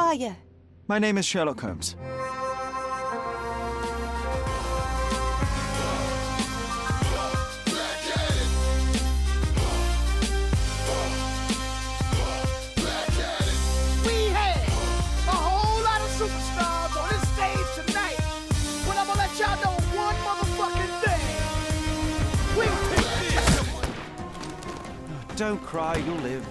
are you? My name is Sherlock Holmes. We had a whole lot of superstars on this stage tonight, but I'm gonna let y'all know one motherfucking thing. We picked this one. Don't cry, you'll live.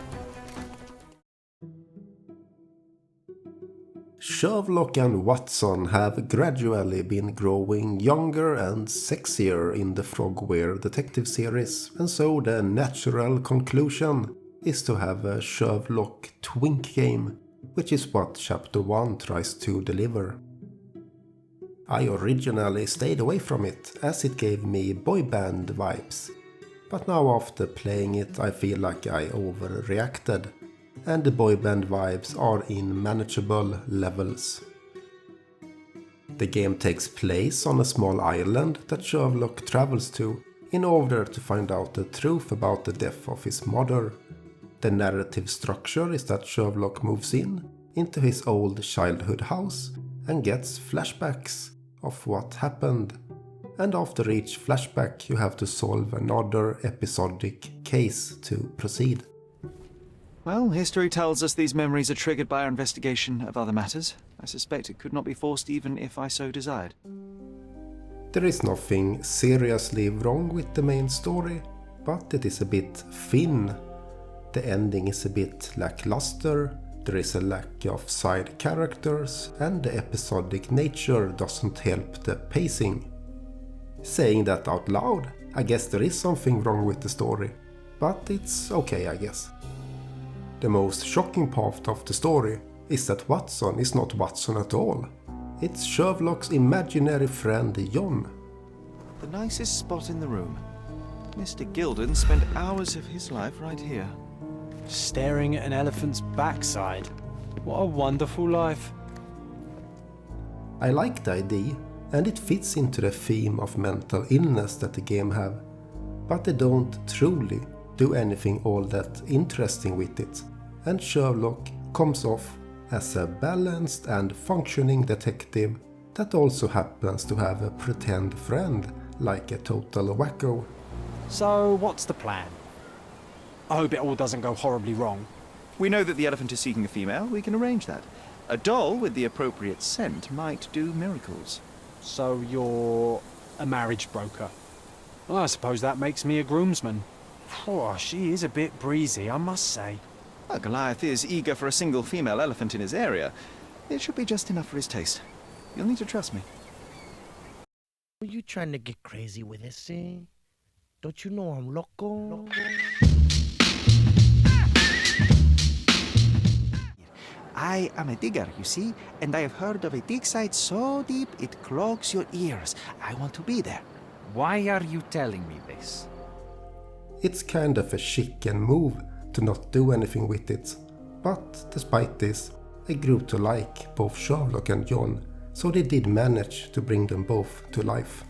Sherlock and Watson have gradually been growing younger and sexier in the Frogwares detective series, and so the natural conclusion is to have a Sherlock twink game, which is what Chapter 1 tries to deliver. I originally stayed away from it, as it gave me boy band vibes, but now after playing it I feel like I overreacted, and the boy band vibes are in manageable levels. The game takes place on a small island that Sherlock travels to in order to find out the truth about the death of his mother. The narrative structure is that Sherlock moves into his old childhood house and gets flashbacks of what happened. And after each flashback you have to solve another episodic case to proceed. Well, history tells us these memories are triggered by our investigation of other matters. I suspect it could not be forced even if I so desired. There is nothing seriously wrong with the main story, but it is a bit thin. The ending is a bit lackluster, there is a lack of side characters, and the episodic nature doesn't help the pacing. Saying that out loud, I guess there is something wrong with the story, but it's okay, I guess. The most shocking part of the story is that Watson is not Watson at all. It's Sherlock's imaginary friend John. The nicest spot in the room. Mr. Gilden spent hours of his life right here. Staring at an elephant's backside. What a wonderful life. I like the idea, and it fits into the theme of mental illness that the game have, but they don't truly do anything all that interesting with it, and Sherlock comes off as a balanced and functioning detective that also happens to have a pretend friend like a total wacko. So, what's the plan? I hope it all doesn't go horribly wrong. We know that the elephant is seeking a female. We can arrange that. A doll with the appropriate scent might do miracles. So you're a marriage broker. Well, I suppose that makes me a groomsman. Oh, she is a bit breezy, I must say. Well, Goliath is eager for a single female elephant in his area. It should be just enough for his taste. You'll need to trust me. Are you trying to get crazy with this, eh? Don't you know I'm loco? I am a digger, you see, and I have heard of a dig site so deep it clogs your ears. I want to be there. Why are you telling me this? It's kind of a chicken move to not do anything with it, but despite this, I grew to like both Sherlock and John, so they did manage to bring them both to life.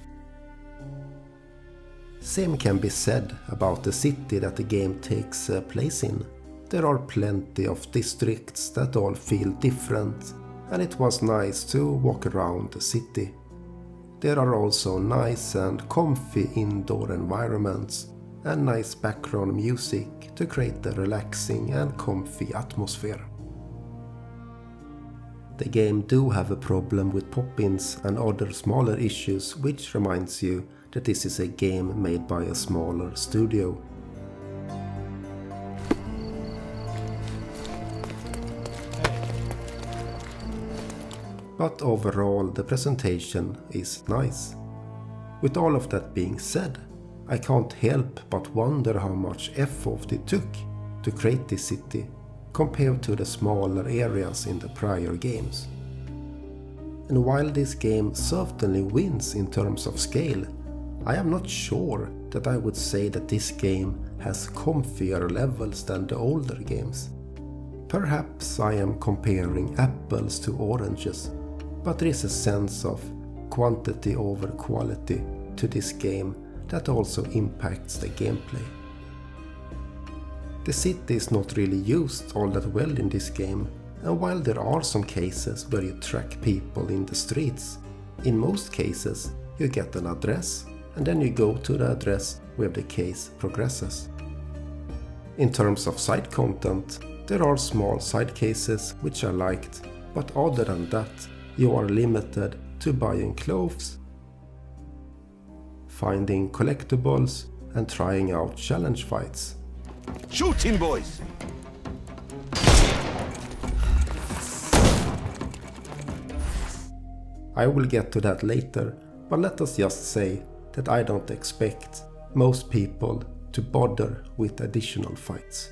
Same can be said about the city that the game takes place in. There are plenty of districts that all feel different, and it was nice to walk around the city. There are also nice and comfy indoor environments and nice background music to create a relaxing and comfy atmosphere. The game do have a problem with pop-ins and other smaller issues, which reminds you that this is a game made by a smaller studio. But overall the presentation is nice. With all of that being said, I can't help but wonder how much effort it took to create this city compared to the smaller areas in the prior games. And while this game certainly wins in terms of scale, I am not sure that I would say that this game has comfier levels than the older games. Perhaps I am comparing apples to oranges, but there is a sense of quantity over quality to this game that also impacts the gameplay. The city is not really used all that well in this game, and while there are some cases where you track people in the streets, in most cases you get an address and then you go to the address where the case progresses. In terms of side content, there are small side cases which I liked, but other than that, you are limited to buying clothes, finding collectibles, and trying out challenge fights. Shoot him, boys! I will get to that later, but let us just say that I don't expect most people to bother with additional fights.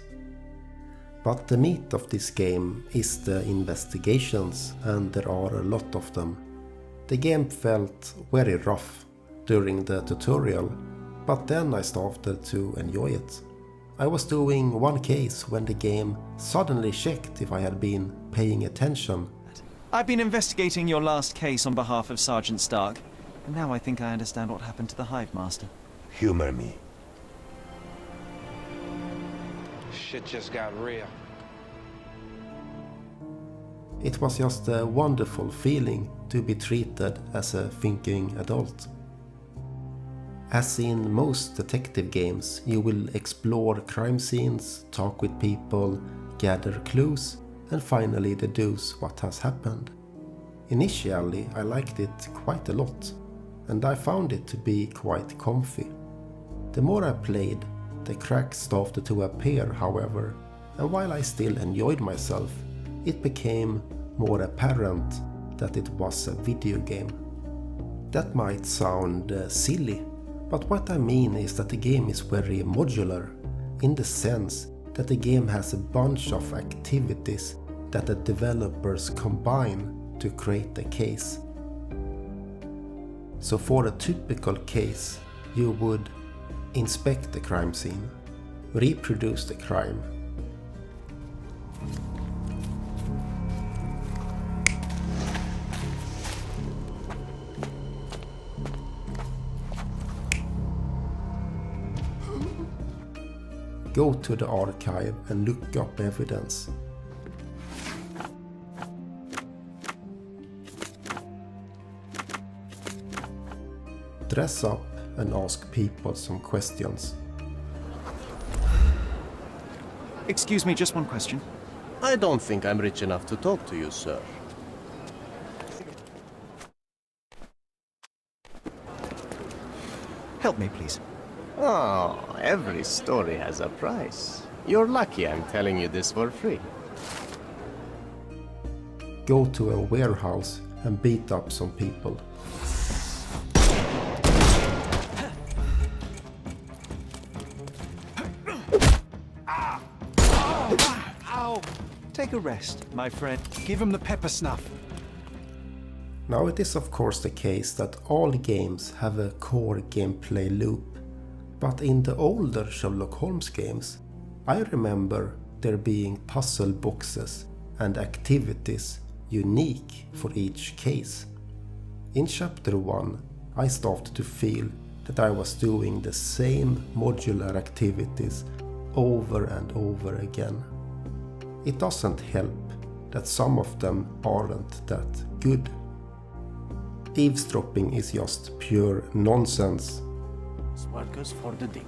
But the meat of this game is the investigations, and there are a lot of them. The game felt very rough during the tutorial, but then I started to enjoy it. I was doing one case when the game suddenly checked if I had been paying attention. I've been investigating your last case on behalf of Sergeant Stark, and now I think I understand what happened to the Hive Master. Humor me. Shit just got real. It was just a wonderful feeling to be treated as a thinking adult. As in most detective games, you will explore crime scenes, talk with people, gather clues, and finally deduce what has happened. Initially, I liked it quite a lot, and I found it to be quite comfy. The more I played, the cracks started to appear, however, and while I still enjoyed myself, it became more apparent that it was a video game. That might sound silly, but what I mean is that the game is very modular, in the sense that the game has a bunch of activities that the developers combine to create a case. So for a typical case, you would inspect the crime scene, reproduce the crime, go to the archive and look up evidence. Dress up and ask people some questions. Excuse me, just one question. I don't think I'm rich enough to talk to you, sir. Help me, please. Oh, every story has a price. You're lucky I'm telling you this for free. Go to a warehouse and beat up some people. Take a rest, my friend. Give him the pepper snuff. Now it is of course the case that all games have a core gameplay loop, but in the older Sherlock Holmes games, I remember there being puzzle boxes and activities unique for each case. In chapter 1, I started to feel that I was doing the same modular activities over and over again. It doesn't help that some of them aren't that good. Eavesdropping is just pure nonsense. Sparkers for the dick.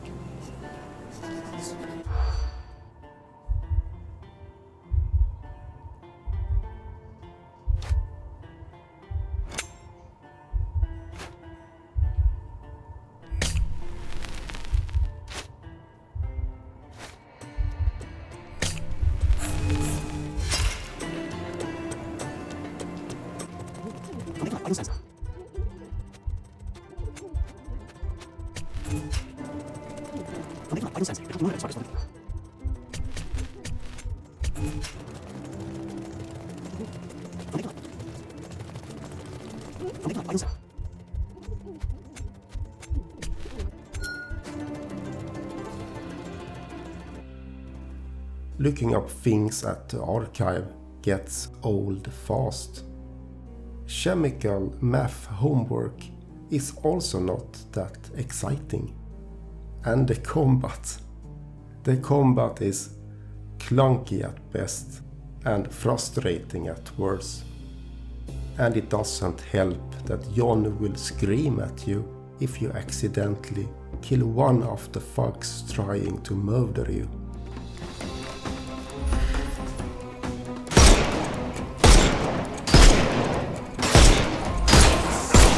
Looking up things at the archive gets old fast. Chemical math homework is also not that exciting. And the combat is clunky at best and frustrating at worst. And it doesn't help that John will scream at you if you accidentally kill one of the thugs trying to murder you.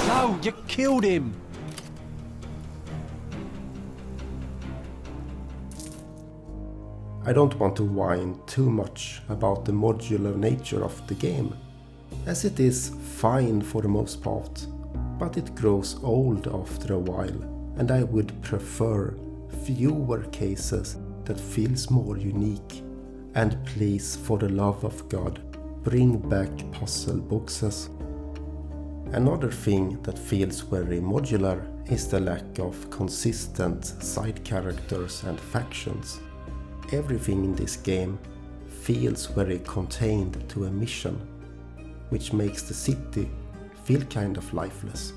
No, you killed him! I don't want to whine too much about the modular nature of the game, as it is fine for the most part, but it grows old after a while, and I would prefer fewer cases that feels more unique. And please, for the love of God, bring back puzzle boxes. Another thing that feels very modular is the lack of consistent side characters and factions. Everything in this game feels very contained to a mission, which makes the city feel kind of lifeless.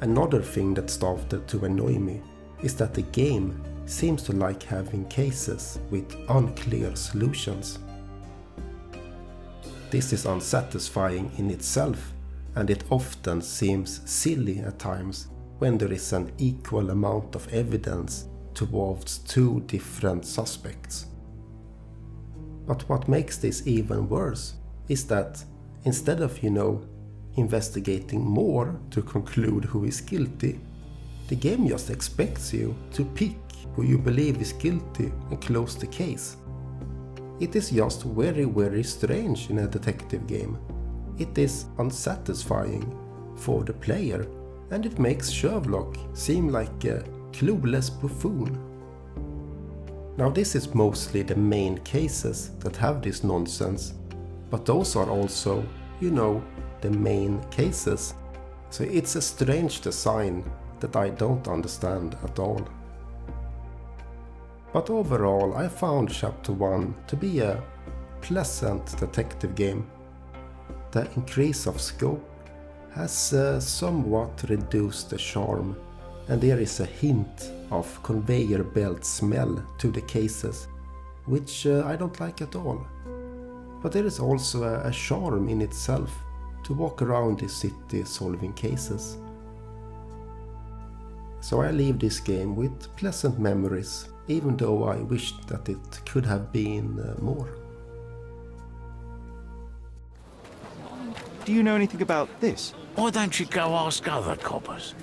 Another thing that started to annoy me is that the game seems to like having cases with unclear solutions. This is unsatisfying in itself, and it often seems silly at times when there is an equal amount of evidence towards two different suspects. But what makes this even worse is that instead of, investigating more to conclude who is guilty, the game just expects you to pick who you believe is guilty and close the case. It is just very, very strange in a detective game. It is unsatisfying for the player, and it makes Sherlock seem like a clueless buffoon. Now, this is mostly the main cases that have this nonsense, but those are also, the main cases. So it's a strange design that I don't understand at all. But overall, I found Chapter 1 to be a pleasant detective game. The increase of scope has somewhat reduced the charm, and there is a hint of conveyor belt smell to the cases, which I don't like at all. But there is also a charm in itself to walk around the city solving cases. So I leave this game with pleasant memories, even though I wished that it could have been more. Do you know anything about this? Why don't you go ask other coppers?